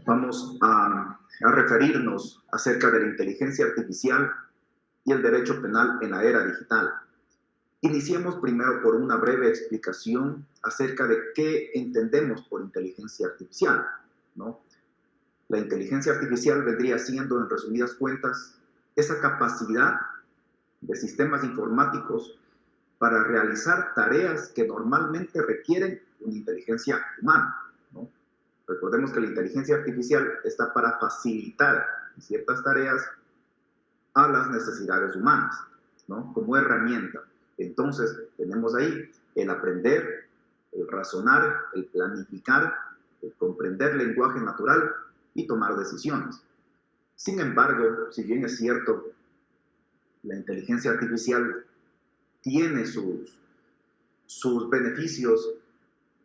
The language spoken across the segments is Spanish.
Vamos a referirnos acerca de la inteligencia artificial y el derecho penal en la era digital. Iniciemos primero por una breve explicación acerca de qué entendemos por inteligencia artificial, ¿no? La inteligencia artificial vendría siendo, en resumidas cuentas, esa capacidad de sistemas informáticos para realizar tareas que normalmente requieren una inteligencia humana, ¿no? Recordemos que la inteligencia artificial está para facilitar ciertas tareas a las necesidades humanas, ¿no? Como herramienta. Entonces, tenemos ahí el aprender, el razonar, el planificar, el comprender lenguaje natural y tomar decisiones. Sin embargo, si bien es cierto, la inteligencia artificial tiene sus beneficios,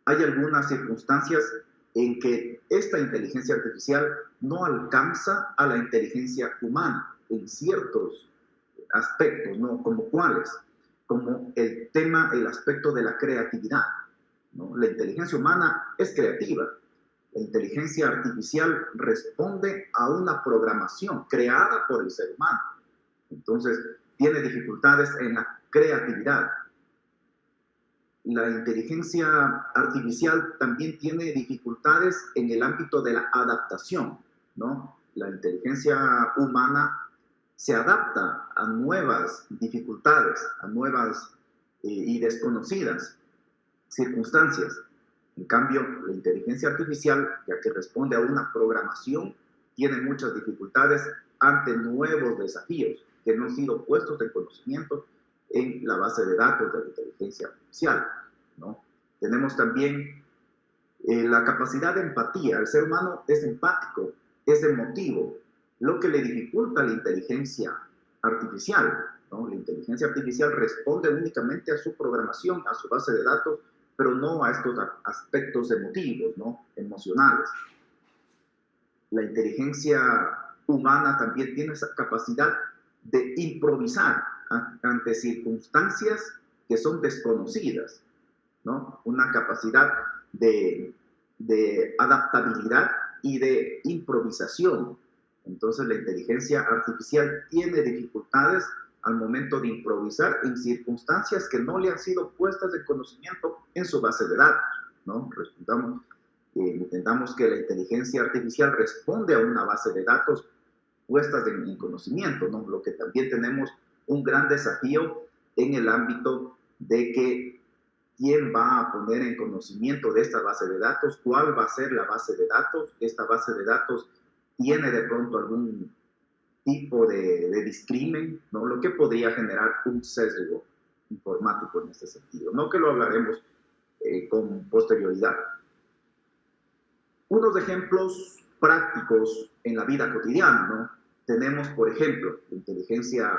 hay algunas circunstancias en que esta inteligencia artificial no alcanza a la inteligencia humana en ciertos aspectos, ¿no? Como cuáles, como el aspecto de la creatividad, ¿no? La inteligencia humana es creativa, la inteligencia artificial responde a una programación creada por el ser humano, entonces tiene dificultades en la creatividad. La inteligencia artificial también tiene dificultades en el ámbito de la adaptación, ¿no? La inteligencia humana se adapta a nuevas dificultades, a nuevas y desconocidas circunstancias. En cambio, la inteligencia artificial, ya que responde a una programación, tiene muchas dificultades ante nuevos desafíos que no han sido puestos en conocimiento en la base de datos de la inteligencia artificial, ¿no? Tenemos también la capacidad de empatía. El ser humano es empático, es emotivo, lo que le dificulta a la inteligencia artificial, ¿no? La inteligencia artificial responde únicamente a su programación, a su base de datos, pero no a estos aspectos emotivos, ¿no? Emocionales. La inteligencia humana también tiene esa capacidad de improvisar ante circunstancias que son desconocidas, ¿no? Una capacidad de adaptabilidad y de improvisación. Entonces la inteligencia artificial tiene dificultades al momento de improvisar en circunstancias que no le han sido puestas de conocimiento en su base de datos, ¿no? Entendamos que la inteligencia artificial responde a una base de datos puestas en conocimiento, ¿no? Lo que también tenemos un gran desafío en el ámbito de que quién va a poner en conocimiento de esta base de datos, cuál va a ser la base de datos, esta base de datos tiene de pronto algún tipo de discrimen, ¿no? Lo que podría generar un sesgo informático en este sentido, no que lo hablaremos con posterioridad. Unos ejemplos prácticos en la vida cotidiana, ¿no? Tenemos, por ejemplo, la inteligencia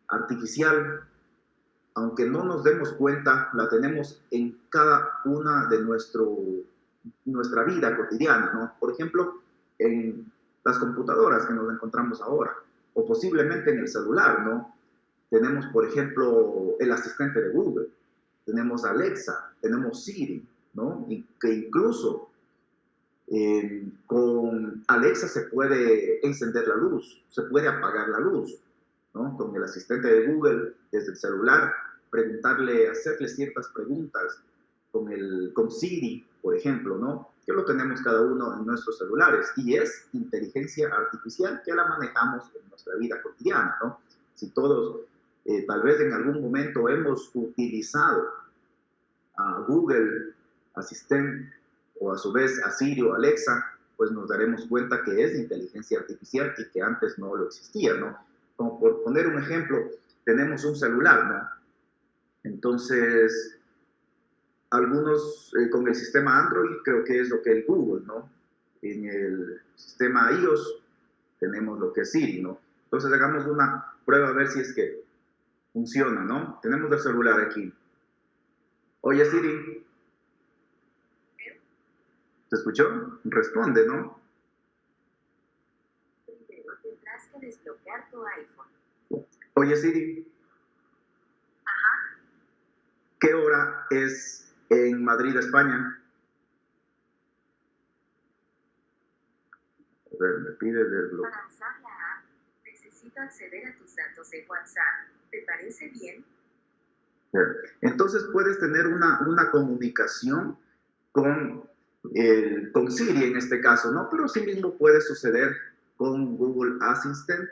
artificial, aunque no nos demos cuenta, la tenemos en cada una de nuestra vida cotidiana, ¿no? Por ejemplo, en las computadoras que nos encontramos ahora, o posiblemente en el celular, ¿no? Tenemos, por ejemplo, el asistente de Google, tenemos Alexa, tenemos Siri, ¿no? Y que incluso con Alexa se puede encender la luz, se puede apagar la luz, ¿no? Con el asistente de Google desde el celular, preguntarle, hacerle ciertas preguntas, con Siri, por ejemplo, ¿no? Que lo tenemos cada uno en nuestros celulares y es inteligencia artificial que la manejamos en nuestra vida cotidiana, ¿no? Si todos tal vez en algún momento hemos utilizado a Google Assistant o a su vez a Siri o Alexa, pues nos daremos cuenta que es inteligencia artificial y que antes no lo existía, ¿no? Como por poner un ejemplo, tenemos un celular, ¿no? Entonces, algunos con el sistema Android creo que es lo que es Google, ¿no? En el sistema iOS tenemos lo que es Siri, ¿no? Entonces hagamos una prueba a ver si es que funciona, ¿no? Tenemos el celular aquí. Oye Siri, ¿te escuchó? Responde, ¿no? Primero tendrás que desbloquear tu iPhone. Oye Siri, Ajá, ¿qué hora es en Madrid, España? A ver, me pide desbloquear. Para usar la app, necesito acceder a tus datos de WhatsApp. ¿Te parece bien? Entonces puedes tener una comunicación con, con Siri en este caso, ¿no? Pero sí mismo puede suceder con Google Assistant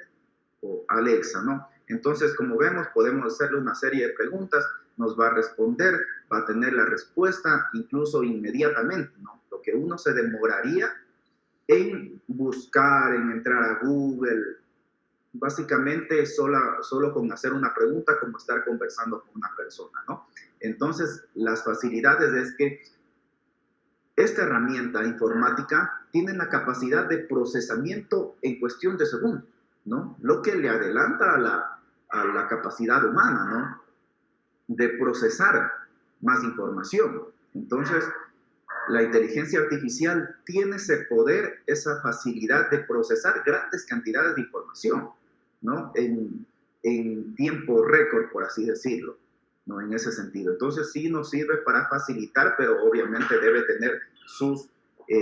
o Alexa, ¿no? Entonces, como vemos, podemos hacerle una serie de preguntas, nos va a responder, va a tener la respuesta incluso inmediatamente, ¿no? Lo que uno se demoraría en buscar, en entrar a Google, básicamente solo con hacer una pregunta, como estar conversando con una persona, ¿no? Entonces, las facilidades es que esta herramienta informática tiene la capacidad de procesamiento en cuestión de segundos, ¿no? Lo que le adelanta a la capacidad humana, ¿no? De procesar más información. Entonces, la inteligencia artificial tiene ese poder, esa facilidad de procesar grandes cantidades de información, ¿no? En tiempo récord, por así decirlo, ¿no? En ese sentido. Entonces sí nos sirve para facilitar, pero obviamente debe tener sus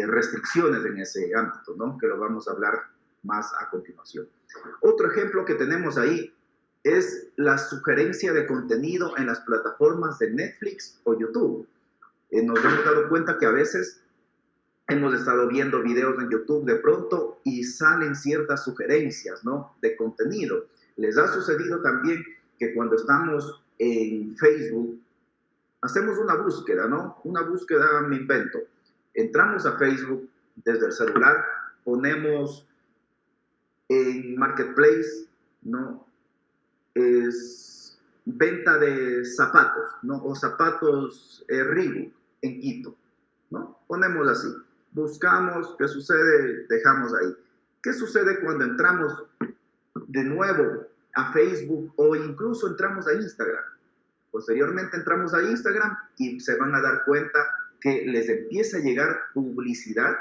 restricciones en ese ámbito, ¿no? Que lo vamos a hablar más a continuación. Otro ejemplo que tenemos ahí es la sugerencia de contenido en las plataformas de Netflix o YouTube. Nos hemos dado cuenta que a veces hemos estado viendo videos en YouTube de pronto y salen ciertas sugerencias, ¿no? De contenido. Les ha sucedido también que cuando estamos en Facebook, hacemos una búsqueda, ¿no? Una búsqueda, me invento. Entramos a Facebook desde el celular, ponemos en Marketplace, ¿no? Es venta de zapatos, ¿no? O zapatos Reebok en Quito, ¿no? Ponemos así. Buscamos, ¿qué sucede? Dejamos ahí. ¿Qué sucede cuando entramos de nuevo a Facebook o incluso entramos a Instagram? Posteriormente entramos a Instagram y se van a dar cuenta que les empieza a llegar publicidad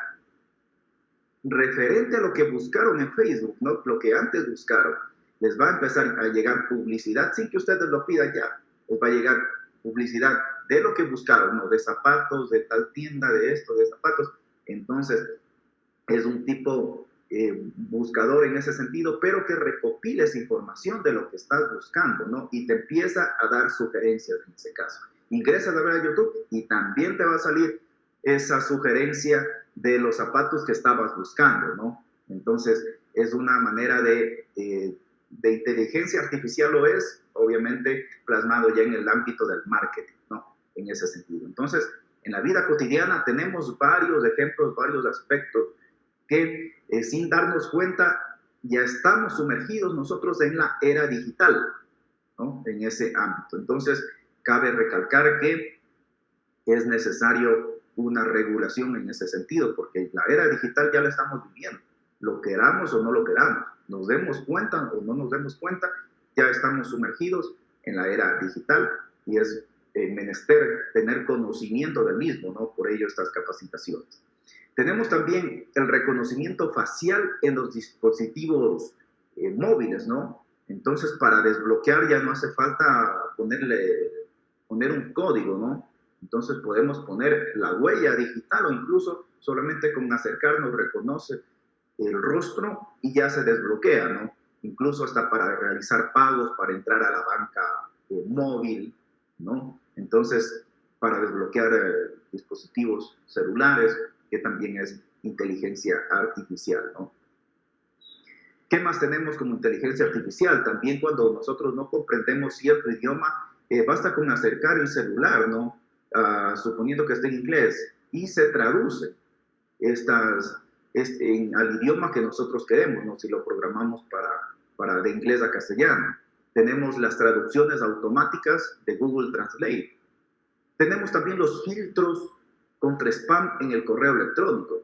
referente a lo que buscaron en Facebook, ¿no? Lo que antes buscaron. Les va a empezar a llegar publicidad sin que ustedes lo pidan ya. Les va a llegar publicidad de lo que buscaron, ¿no? De zapatos, de tal tienda, de esto, de zapatos. Entonces, es un tipo buscador en ese sentido, pero que recopila esa información de lo que estás buscando, ¿no? Y te empieza a dar sugerencias en ese caso. Ingresas a ver a YouTube y también te va a salir esa sugerencia de los zapatos que estabas buscando, ¿no? Entonces, es una manera de inteligencia artificial, lo es, obviamente, plasmado ya en el ámbito del marketing, ¿no? En ese sentido. Entonces, en la vida cotidiana tenemos varios ejemplos, varios aspectos que sin darnos cuenta ya estamos sumergidos nosotros en la era digital, ¿no? En ese ámbito. Entonces, cabe recalcar que es necesario una regulación en ese sentido, porque la era digital ya la estamos viviendo, lo queramos o no lo queramos, nos demos cuenta o no nos demos cuenta, ya estamos sumergidos en la era digital y es menester tener conocimiento del mismo, ¿no? Por ello estas capacitaciones. Tenemos también el reconocimiento facial en los dispositivos móviles, ¿no? Entonces, para desbloquear ya no hace falta poner un código, ¿no? Entonces podemos poner la huella digital o incluso solamente con acercarnos reconoce el rostro y ya se desbloquea, ¿no? Incluso hasta para realizar pagos, para entrar a la banca móvil, ¿no? Entonces, para desbloquear dispositivos celulares, que también es inteligencia artificial, ¿no? ¿Qué más tenemos como inteligencia artificial? También cuando nosotros no comprendemos cierto idioma, basta con acercar el celular, ¿no? Suponiendo que esté en inglés, y se traduce al idioma que nosotros queremos, ¿no? Si lo programamos para de inglés a castellano. Tenemos las traducciones automáticas de Google Translate. Tenemos también los filtros contra spam en el correo electrónico.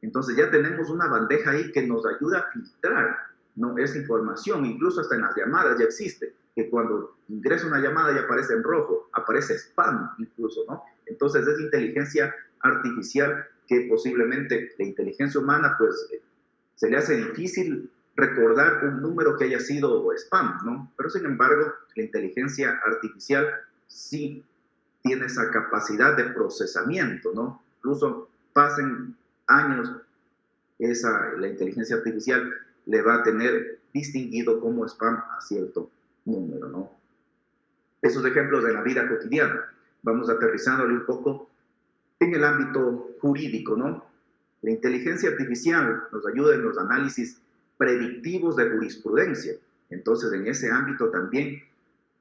Entonces ya tenemos una bandeja ahí que nos ayuda a filtrar, ¿no? Esa información, incluso hasta en las llamadas ya existe, que cuando ingresa una llamada ya aparece en rojo, aparece spam incluso, ¿no? Entonces es inteligencia artificial que posiblemente la inteligencia humana pues se le hace difícil recordar un número que haya sido spam, ¿no? Pero sin embargo la inteligencia artificial sí tiene esa capacidad de procesamiento, ¿no? Incluso pasen años la inteligencia artificial le va a tener distinguido como spam a cierto número, ¿no? Esos ejemplos de la vida cotidiana. Vamos aterrizándole un poco en el ámbito jurídico, ¿no? La inteligencia artificial nos ayuda en los análisis predictivos de jurisprudencia. Entonces, en ese ámbito también,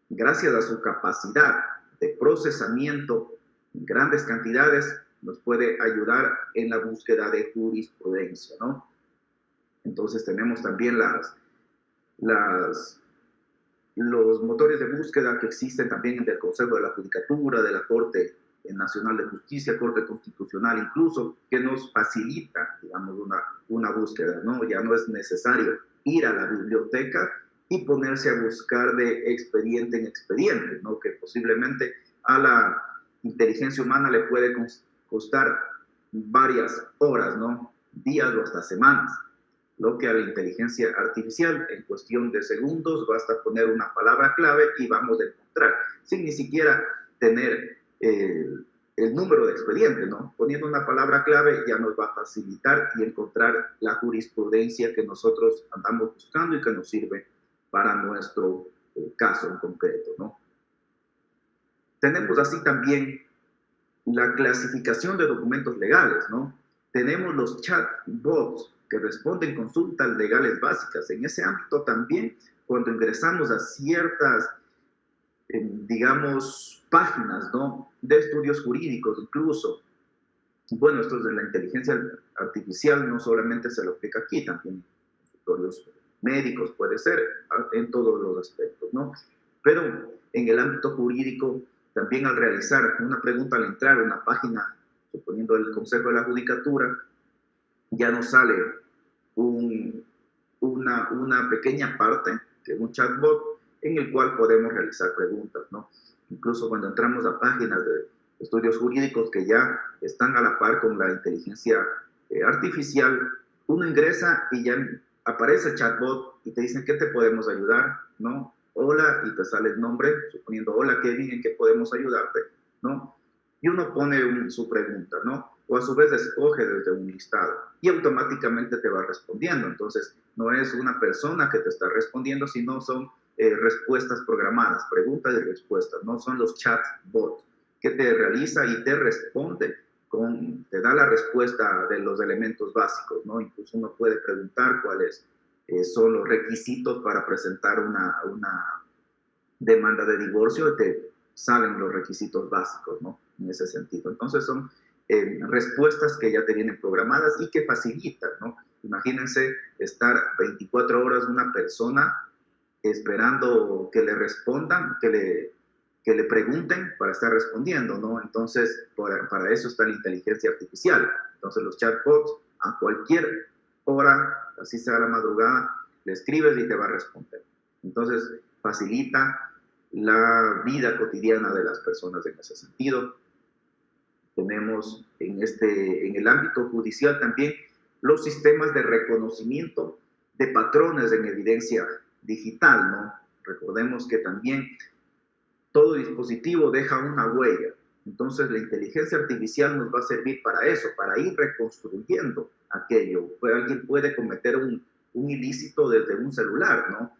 gracias a su capacidad de procesamiento en grandes cantidades, nos puede ayudar en la búsqueda de jurisprudencia, ¿no? Entonces, tenemos también los motores de búsqueda que existen también del Consejo de la Judicatura, de la Corte Nacional de Justicia, Corte Constitucional incluso, que nos facilita, digamos, una búsqueda, ¿no? Ya no es necesario ir a la biblioteca y ponerse a buscar de expediente en expediente, ¿no? Que posiblemente a la inteligencia humana le puede costar varias horas, ¿no? Días o hasta semanas. Lo que a la inteligencia artificial, en cuestión de segundos, basta poner una palabra clave y vamos a encontrar, sin ni siquiera tener el número de expediente, ¿no? Poniendo una palabra clave ya nos va a facilitar y encontrar la jurisprudencia que nosotros andamos buscando y que nos sirve para nuestro caso en concreto, ¿no? Tenemos así también la clasificación de documentos legales, ¿no? Tenemos los chatbots que responden consultas legales básicas. En ese ámbito también, cuando ingresamos a ciertas, digamos, páginas, ¿no? De estudios jurídicos incluso. Bueno, esto es de la inteligencia artificial, no solamente se lo aplica aquí, también en consultorios médicos puede ser, en todos los aspectos, ¿no? Pero en el ámbito jurídico, también al realizar una pregunta al entrar a una página, suponiendo el Consejo de la Judicatura, ya nos sale una pequeña parte de un chatbot en el cual podemos realizar preguntas, ¿no? Incluso cuando entramos a páginas de estudios jurídicos que ya están a la par con la inteligencia artificial, uno ingresa y ya aparece el chatbot y te dicen, ¿qué te podemos ayudar? ¿No? Hola, y te sale el nombre, suponiendo, hola Kevin, ¿en qué podemos ayudarte? ¿No? Y uno pone su pregunta, ¿no? O a su vez escoge desde un listado y automáticamente te va respondiendo. Entonces, no es una persona que te está respondiendo, sino son respuestas programadas, preguntas y respuestas, no son los chatbots que te realiza y te responde, te da la respuesta de los elementos básicos, ¿no? Incluso uno puede preguntar cuáles son los requisitos para presentar una demanda de divorcio y te salen los requisitos básicos, ¿no? En ese sentido. Entonces son respuestas que ya te vienen programadas y que facilitan, ¿no? Imagínense estar 24 horas una persona esperando que le respondan, que le pregunten para estar respondiendo, ¿no? Entonces, para eso está la inteligencia artificial. Entonces, los chatbots, a cualquier hora, así sea la madrugada, le escribes y te va a responder. Entonces, facilita la vida cotidiana de las personas en ese sentido. Tenemos en el ámbito judicial también los sistemas de reconocimiento de patrones en evidencia digital, ¿no? Recordemos que también todo dispositivo deja una huella. Entonces la inteligencia artificial nos va a servir para eso, para ir reconstruyendo aquello. Alguien puede cometer un ilícito desde un celular, ¿no?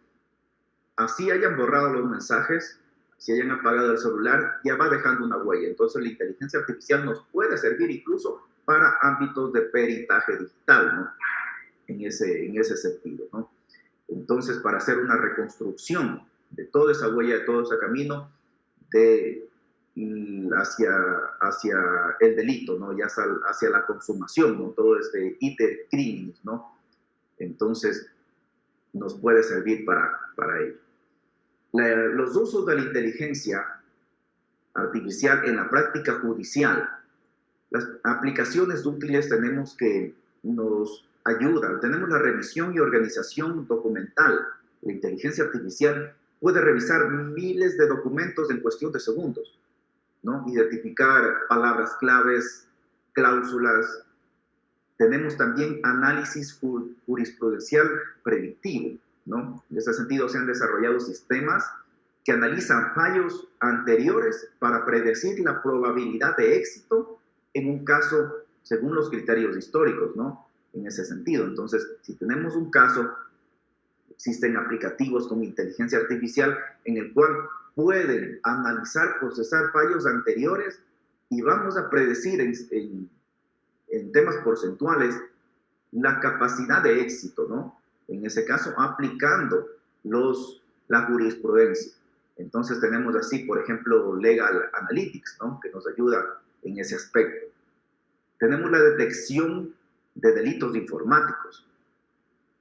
Así hayan borrado los mensajes, si hayan apagado el celular, ya va dejando una huella. Entonces la inteligencia artificial nos puede servir incluso para ámbitos de peritaje digital, ¿no? En ese sentido, ¿no? Entonces, para hacer una reconstrucción de toda esa huella, de todo ese camino hacia el delito, ¿no? Ya hacia la consumación, ¿no? Todo este iter criminis, ¿no? Entonces, nos puede servir para ello. Los usos de la inteligencia artificial en la práctica judicial. Las aplicaciones útiles tenemos que nos ayudan. Tenemos la revisión y organización documental. La inteligencia artificial puede revisar miles de documentos en cuestión de segundos, ¿no? Identificar palabras claves, cláusulas. Tenemos también análisis jurisprudencial predictivo, ¿no? En ese sentido se han desarrollado sistemas que analizan fallos anteriores para predecir la probabilidad de éxito en un caso según los criterios históricos, ¿no? en ese sentido. Entonces, si tenemos un caso, existen aplicativos con inteligencia artificial en el cual pueden analizar, procesar fallos anteriores y vamos a predecir en temas porcentuales la capacidad de éxito, ¿no? En ese caso, aplicando la jurisprudencia. Entonces tenemos así, por ejemplo, Legal Analytics, ¿no? Que nos ayuda en ese aspecto. Tenemos la detección de delitos informáticos.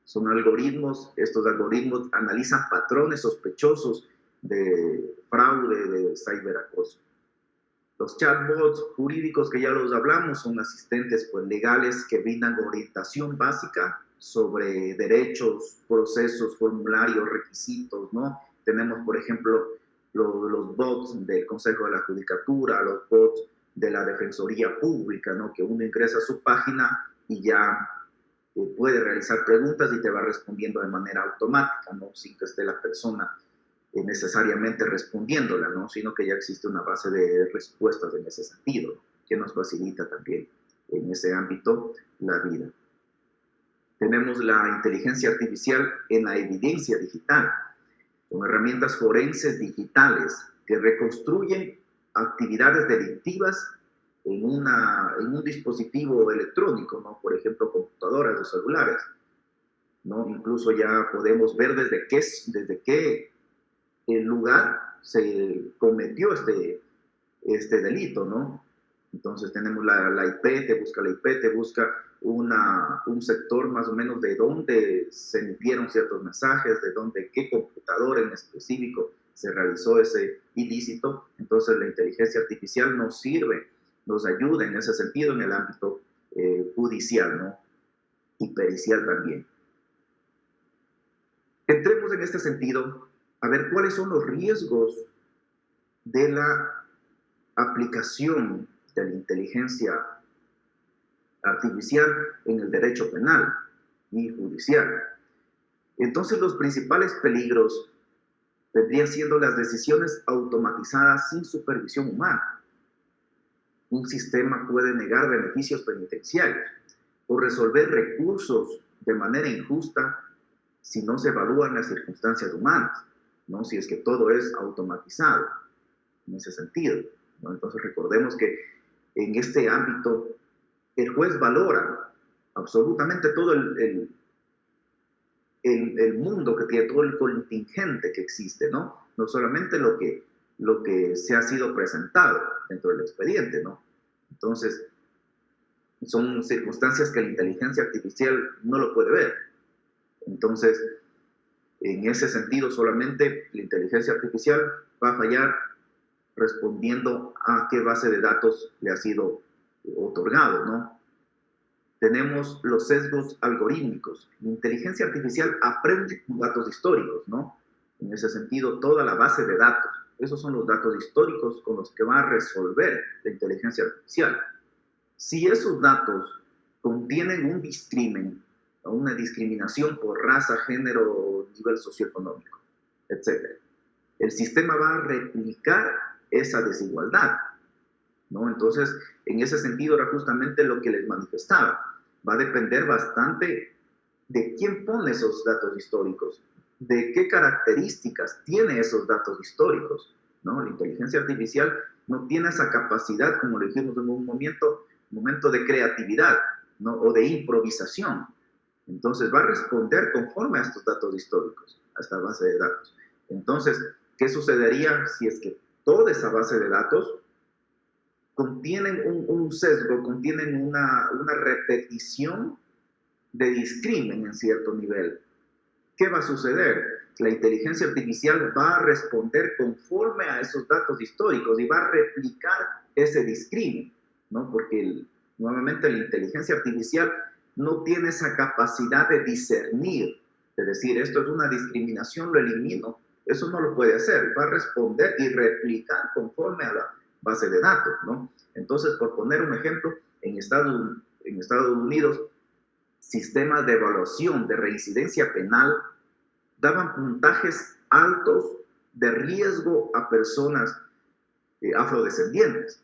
Son algoritmos, estos algoritmos analizan patrones sospechosos de fraude, de ciberacoso. Los chatbots jurídicos que ya los hablamos son asistentes pues, legales que brindan orientación básica sobre derechos, procesos, formularios, requisitos, ¿no? Tenemos, por ejemplo, los bots del Consejo de la Judicatura, los bots de la Defensoría Pública, ¿no? Que uno ingresa a su página y ya puede realizar preguntas y te va respondiendo de manera automática, ¿no? Sin que esté la persona necesariamente respondiéndola, ¿no? Sino que ya existe una base de respuestas en ese sentido, que nos facilita también en ese ámbito la vida. Tenemos la inteligencia artificial en la evidencia digital, con herramientas forenses digitales que reconstruyen actividades delictivas en un dispositivo electrónico, ¿no? Por ejemplo, computadoras o celulares, ¿no? Incluso ya podemos ver desde qué lugar se cometió este delito, ¿no? Entonces tenemos la IP, te busca un sector más o menos de dónde se emitieron ciertos mensajes, de dónde, qué computador en específico se realizó ese ilícito. Entonces la inteligencia artificial nos sirve, nos ayuda en ese sentido en el ámbito judicial, ¿no? Y pericial también. Entremos en este sentido a ver cuáles son los riesgos de la aplicación de la inteligencia artificial en el derecho penal y judicial. Entonces, los principales peligros vendrían siendo las decisiones automatizadas sin supervisión humana. Un sistema puede negar beneficios penitenciarios o resolver recursos de manera injusta si no se evalúan las circunstancias humanas, ¿no? Si es que todo es automatizado en ese sentido, ¿no? Entonces recordemos que en este ámbito el juez valora absolutamente todo el mundo que tiene, todo el contingente que existe, ¿no? No solamente lo que se ha sido presentado dentro del expediente, ¿no? Entonces, son circunstancias que la inteligencia artificial no lo puede ver. Entonces, en ese sentido, solamente la inteligencia artificial va a fallar respondiendo a qué base de datos le ha sido otorgado, ¿no? Tenemos los sesgos algorítmicos. La inteligencia artificial aprende con datos históricos, ¿no? En ese sentido, toda la base de datos, esos son los datos históricos con los que va a resolver la inteligencia artificial. Si esos datos contienen un discrimen, o una discriminación por raza, género, nivel socioeconómico, etc., el sistema va a replicar esa desigualdad, ¿no? Entonces, en ese sentido era justamente lo que les manifestaba. Va a depender bastante de quién pone esos datos históricos, de qué características tiene esos datos históricos, ¿no? La inteligencia artificial no tiene esa capacidad, como lo dijimos en un momento de creatividad, ¿no? O de improvisación. Entonces va a responder conforme a estos datos históricos, a esta base de datos. Entonces, ¿qué sucedería si es que toda esa base de datos contienen un sesgo, contienen una repetición de discrimen en cierto nivel? ¿Qué va a suceder? La inteligencia artificial va a responder conforme a esos datos históricos y va a replicar ese discrimen, ¿no? Porque nuevamente la inteligencia artificial no tiene esa capacidad de discernir, de decir, esto es una discriminación, lo elimino. Eso no lo puede hacer, va a responder y replicar conforme a la base de datos, ¿no? Entonces, por poner un ejemplo, en Estados Unidos, sistemas de evaluación de reincidencia penal daban puntajes altos de riesgo a personas afrodescendientes.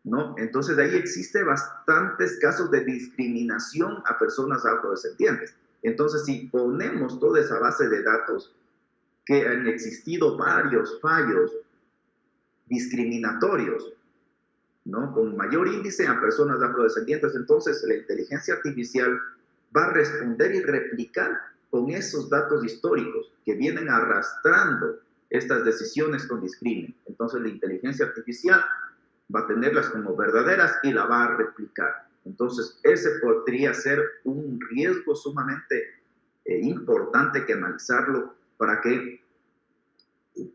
¿no? Entonces, de ahí existe bastantes casos de discriminación a personas afrodescendientes. Entonces, si ponemos toda esa base de datos, que han existido varios fallos discriminatorios, ¿no? Con mayor índice a personas afrodescendientes, entonces la inteligencia artificial va a responder y replicar con esos datos históricos que vienen arrastrando estas decisiones con discrimen. Entonces la inteligencia artificial va a tenerlas como verdaderas y la va a replicar. Entonces ese podría ser un riesgo sumamente importante que analizarlo para que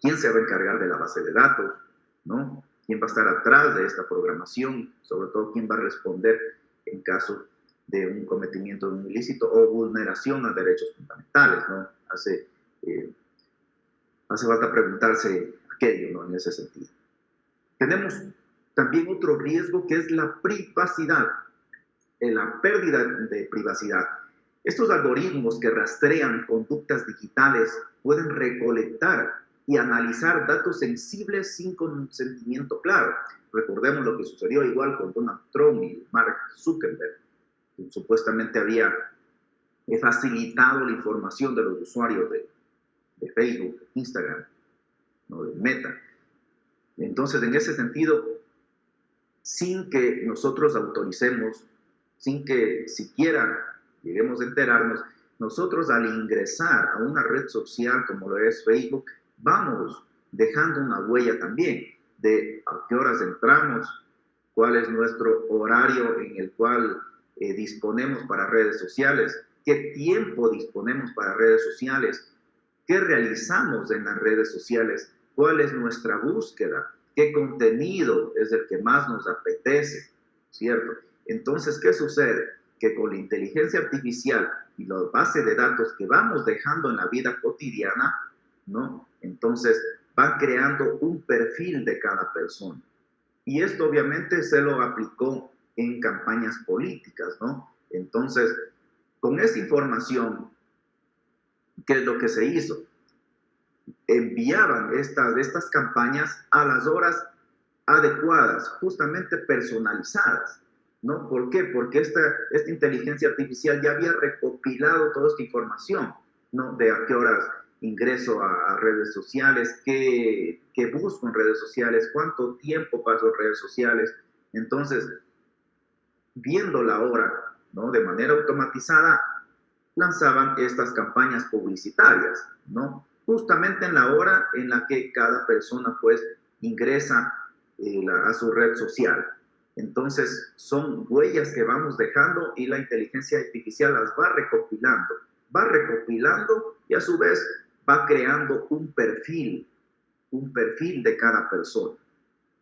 quién se va a encargar de la base de datos, ¿no? ¿Quién va a estar atrás de esta programación? Sobre todo, ¿quién va a responder en caso de un cometimiento de un ilícito o vulneración a derechos fundamentales, ¿no? Hace falta preguntarse aquello, ¿no? En ese sentido. Tenemos también otro riesgo que es la privacidad, la pérdida de privacidad. Estos algoritmos que rastrean conductas digitales pueden recolectar y analizar datos sensibles sin consentimiento claro. Recordemos lo que sucedió igual con Donald Trump y Mark Zuckerberg, que supuestamente había facilitado la información de los usuarios de Facebook, Instagram, ¿no? De Meta. Entonces, en ese sentido, sin que nosotros autoricemos, sin que siquiera lleguemos a enterarnos, nosotros al ingresar a una red social como lo es Facebook, vamos dejando una huella también de a qué horas entramos, cuál es nuestro horario en el cual disponemos para redes sociales, qué tiempo disponemos para redes sociales, qué realizamos en las redes sociales, cuál es nuestra búsqueda, qué contenido es el que más nos apetece, ¿cierto? Entonces, ¿qué sucede? Que con la inteligencia artificial y la base de datos que vamos dejando en la vida cotidiana, ¿no? Entonces, van creando un perfil de cada persona. Y esto obviamente se lo aplicó en campañas políticas, ¿no? Entonces, con esa información, ¿qué es lo que se hizo? Enviaban estas campañas a las horas adecuadas, justamente personalizadas, ¿no? ¿Por qué? Porque esta inteligencia artificial ya había recopilado toda esta información, ¿no? De a qué horas ingreso a redes sociales, qué busco en redes sociales, cuánto tiempo paso en redes sociales. Entonces, viendo la hora, ¿no? De manera automatizada, lanzaban estas campañas publicitarias, ¿no? Justamente en la hora en la que cada persona, pues, ingresa a su red social. Entonces, son huellas que vamos dejando y la inteligencia artificial las va recopilando y a su vez va creando un perfil de cada persona,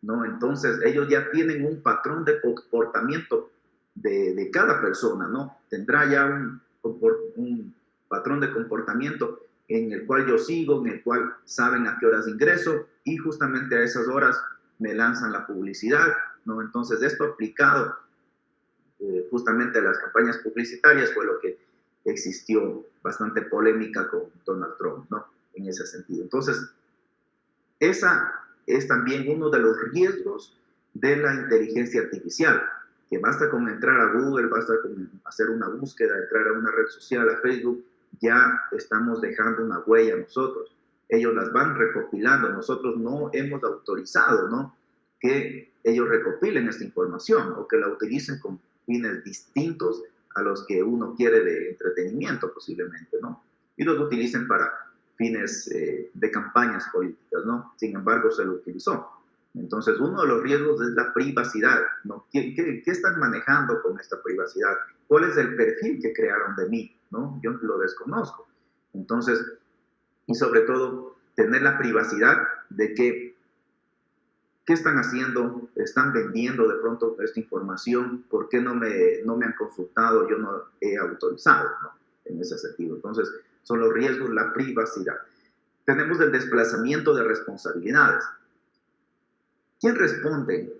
¿no? Entonces, ellos ya tienen un patrón de comportamiento de cada persona, ¿no? Tendrá ya un patrón de comportamiento en el cual yo sigo, en el cual saben a qué horas ingreso y justamente a esas horas me lanzan la publicidad, ¿no? Entonces, esto aplicado justamente a las campañas publicitarias fue lo que existió bastante polémica con Donald Trump, ¿no? En ese sentido. Entonces, esa es también uno de los riesgos de la inteligencia artificial, que basta con entrar a Google, basta con hacer una búsqueda, entrar a una red social, a Facebook, ya estamos dejando una huella nosotros. Ellos las van recopilando, nosotros no hemos autorizado, ¿no? Que ellos recopilen esta información o que la utilicen con fines distintos a los que uno quiere de entretenimiento posiblemente, ¿no? Y los utilicen para fines de campañas políticas, ¿no? Sin embargo, se lo utilizó. Entonces, uno de los riesgos es la privacidad, ¿no? ¿Qué están manejando con esta privacidad? ¿Cuál es el perfil que crearon de mí, ¿no? Yo lo desconozco. Entonces, y sobre todo, tener la privacidad de que, ¿qué están haciendo? ¿Están vendiendo de pronto esta información? ¿Por qué no me han consultado? Yo no he autorizado, ¿no? En ese sentido. Entonces, son los riesgos, la privacidad. Tenemos el desplazamiento de responsabilidades. ¿Quién responde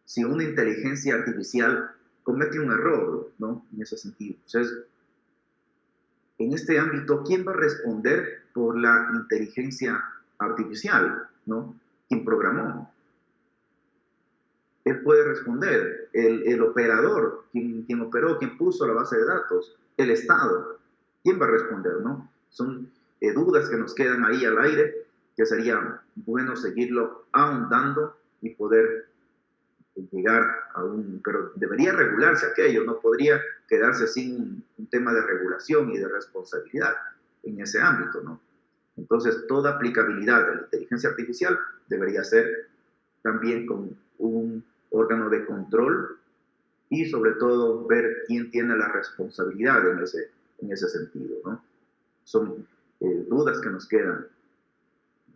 si una inteligencia artificial comete un error, ¿no? En ese sentido. Entonces, en este ámbito, ¿quién va a responder por la inteligencia artificial, ¿no? ¿Quién programó? él puede responder, el operador, quien operó, quien puso la base de datos, el Estado, ¿quién va a responder, no? Son dudas que nos quedan ahí al aire, que sería bueno seguirlo ahondando y poder llegar a un, pero debería regularse aquello, no podría quedarse sin un tema de regulación y de responsabilidad en ese ámbito, ¿no? Entonces, toda aplicabilidad de la inteligencia artificial debería ser también con un órgano de control y sobre todo ver quién tiene la responsabilidad en ese sentido, ¿no? Son dudas que nos quedan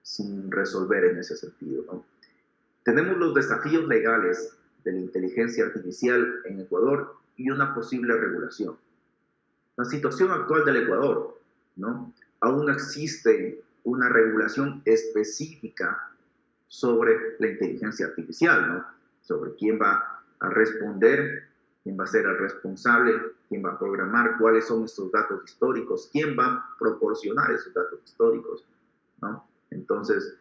sin resolver en ese sentido, ¿no? Tenemos los desafíos legales de la inteligencia artificial en Ecuador y una posible regulación. La situación actual del Ecuador, ¿no? Aún no existe una regulación específica sobre la inteligencia artificial, ¿no? Sobre quién va a responder, quién va a ser el responsable, quién va a programar, cuáles son estos datos históricos, quién va a proporcionar esos datos históricos, ¿no? Entonces,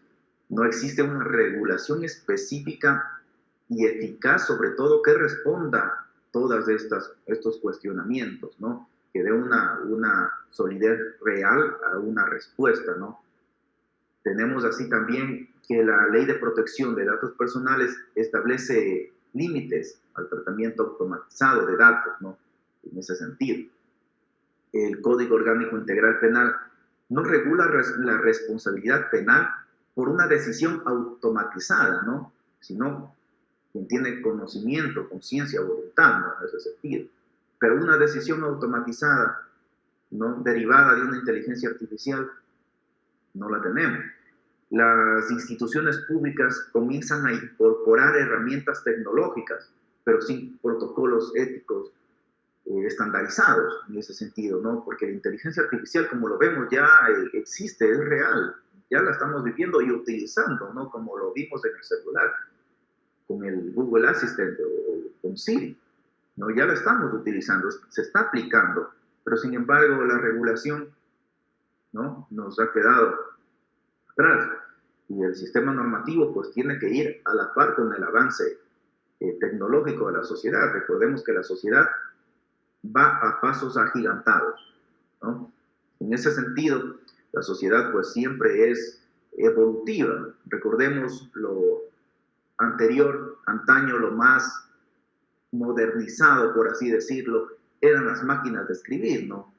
no existe una regulación específica y eficaz, sobre todo, que responda todas estos cuestionamientos, ¿no? Que dé una solidez real a una respuesta, ¿no? Tenemos así también que la Ley de Protección de Datos Personales establece límites al tratamiento automatizado de datos, ¿no? En ese sentido. El Código Orgánico Integral Penal no regula la responsabilidad penal por una decisión automatizada, ¿no? Sino quien tiene conocimiento, conciencia, voluntad, ¿no? En ese sentido. Pero una decisión automatizada, ¿no? Derivada de una inteligencia artificial, no la tenemos. Las instituciones públicas comienzan a incorporar herramientas tecnológicas, pero sin protocolos éticos estandarizados en ese sentido, ¿no? Porque la inteligencia artificial, como lo vemos, ya existe, es real, ya la estamos viviendo y utilizando, ¿no? Como lo vimos en el celular, con el Google Assistant o con Siri, ¿no? Ya la estamos utilizando, se está aplicando, pero sin embargo la regulación, ¿no? Nos ha quedado atrás y el sistema normativo pues tiene que ir a la par con el avance tecnológico de la sociedad. Recordemos que la sociedad va a pasos agigantados, ¿no? En ese sentido, la sociedad pues siempre es evolutiva. Recordemos lo anterior, antaño, lo más modernizado, por así decirlo, eran las máquinas de escribir, ¿no?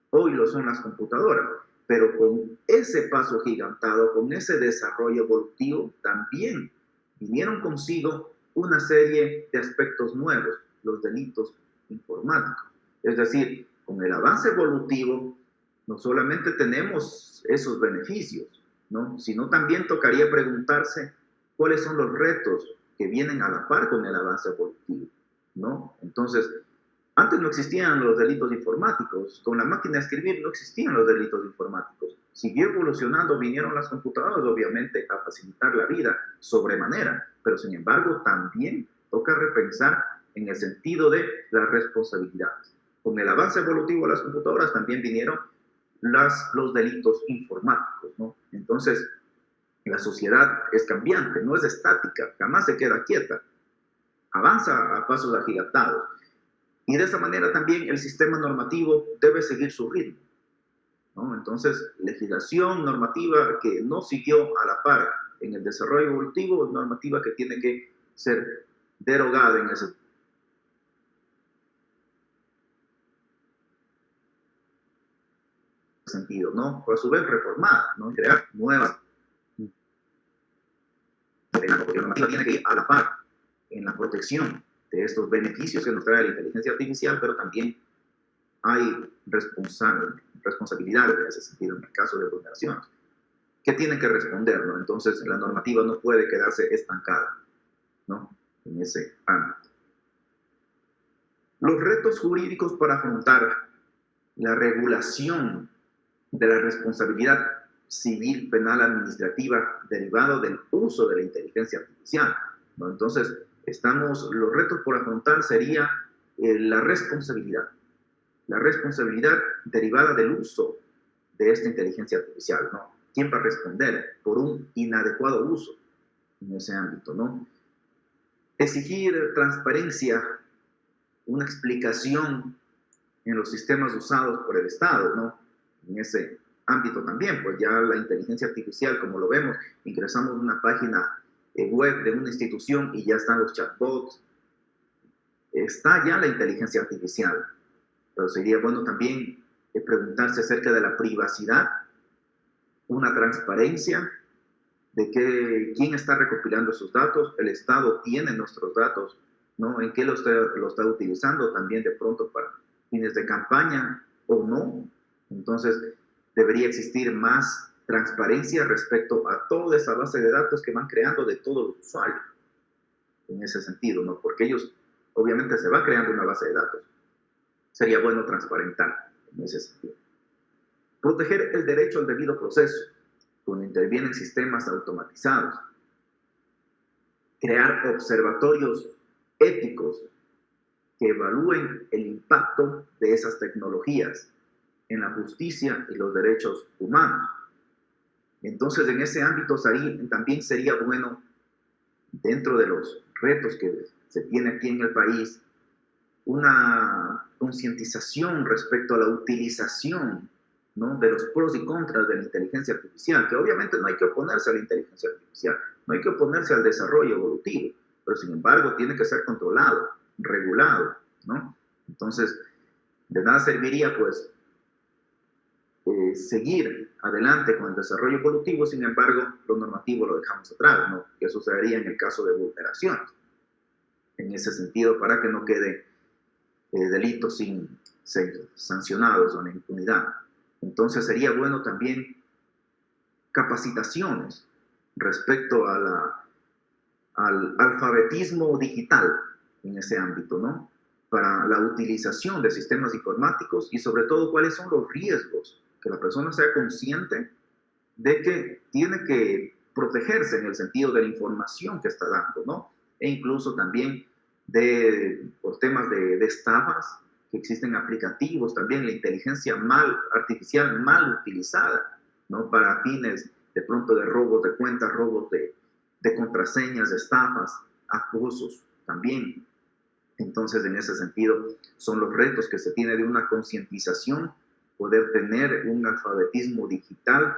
Hoy lo son las computadoras, pero con ese paso gigantado, con ese desarrollo evolutivo, también vinieron consigo una serie de aspectos nuevos, los delitos informáticos. Es decir, con el avance evolutivo, no solamente tenemos esos beneficios, ¿no? Sino también tocaría preguntarse cuáles son los retos que vienen a la par con el avance evolutivo, ¿no? Entonces, antes no existían los delitos informáticos, con la máquina de escribir no existían los delitos informáticos. Siguió evolucionando, vinieron las computadoras, obviamente, a facilitar la vida sobremanera, pero sin embargo también toca repensar en el sentido de las responsabilidades. Con el avance evolutivo de las computadoras también vinieron los delitos informáticos, ¿no? Entonces, la sociedad es cambiante, no es estática, jamás se queda quieta, avanza a pasos agigantados. Y de esa manera también el sistema normativo debe seguir su ritmo, ¿no? Entonces, legislación normativa que no siguió a la par en el desarrollo evolutivo, normativa que tiene que ser derogada en ese sentido, ¿no? Pero a su vez reformada, ¿no? Crear nuevas. Porque la normativa tiene que ir a la par en la protección de estos beneficios que nos trae la inteligencia artificial, pero también hay responsabilidades en ese sentido en el caso de vulneraciones. ¿Qué tienen que responder, no? Entonces, la normativa no puede quedarse estancada, ¿no? En ese ámbito. Los retos jurídicos para afrontar la regulación de la responsabilidad civil, penal, administrativa derivado del uso de la inteligencia artificial, ¿no? Entonces, los retos por afrontar sería la responsabilidad derivada del uso de esta inteligencia artificial, ¿no? ¿Quién va a responder por un inadecuado uso en ese ámbito, ¿no? Exigir transparencia, una explicación en los sistemas usados por el Estado, ¿no? En ese ámbito también, pues ya la inteligencia artificial, como lo vemos, ingresamos a una página web de una institución y ya están los chatbots, está ya la inteligencia artificial, pero sería bueno también preguntarse acerca de la privacidad, una transparencia de quién está recopilando esos datos, el Estado tiene nuestros datos, ¿no? ¿En qué lo está utilizando también de pronto para fines de campaña o no? Entonces, debería existir más transparencia respecto a toda esa base de datos que van creando de todos los usuarios, en ese sentido, ¿no? Porque ellos, obviamente, se va creando una base de datos. Sería bueno transparentar en ese sentido. Proteger el derecho al debido proceso, cuando intervienen sistemas automatizados. Crear observatorios éticos que evalúen el impacto de esas tecnologías en la justicia y los derechos humanos. Entonces, en ese ámbito también sería bueno, dentro de los retos que se tiene aquí en el país, una concientización respecto a la utilización, ¿no?, de los pros y contras de la inteligencia artificial, que obviamente no hay que oponerse a la inteligencia artificial, no hay que oponerse al desarrollo evolutivo, pero sin embargo tiene que ser controlado, regulado, ¿no? Entonces, de nada serviría, pues, seguir adelante con el desarrollo evolutivo, sin embargo, lo normativo lo dejamos atrás, ¿no? Que sucedería en el caso de vulneraciones. En ese sentido, para que no quede delitos sin ser sancionados o en impunidad. Entonces sería bueno también capacitaciones respecto al alfabetismo digital en ese ámbito, ¿no? Para la utilización de sistemas informáticos y sobre todo cuáles son los riesgos, que la persona sea consciente de que tiene que protegerse en el sentido de la información que está dando, ¿no? E incluso también por temas de estafas, que existen aplicativos, también la inteligencia artificial mal utilizada, ¿no? Para fines de pronto de robos de cuentas, robos de contraseñas, de estafas, acosos también. Entonces, en ese sentido, son los retos que se tiene de una concientización, poder tener un alfabetismo digital.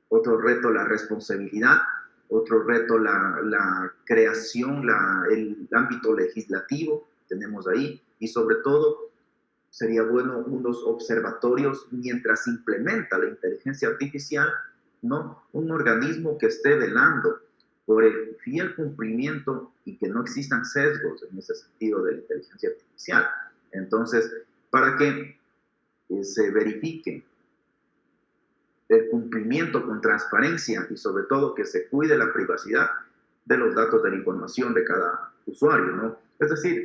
Otro reto, la responsabilidad. Otro reto, la creación, el ámbito legislativo, tenemos ahí. Y sobre todo, sería bueno unos observatorios mientras se implementa la inteligencia artificial, ¿no? Un organismo que esté velando por el fiel cumplimiento y que no existan sesgos en ese sentido de la inteligencia artificial. Entonces, para que se verifique el cumplimiento con transparencia y sobre todo que se cuide la privacidad de los datos de la información de cada usuario, ¿no? Es decir,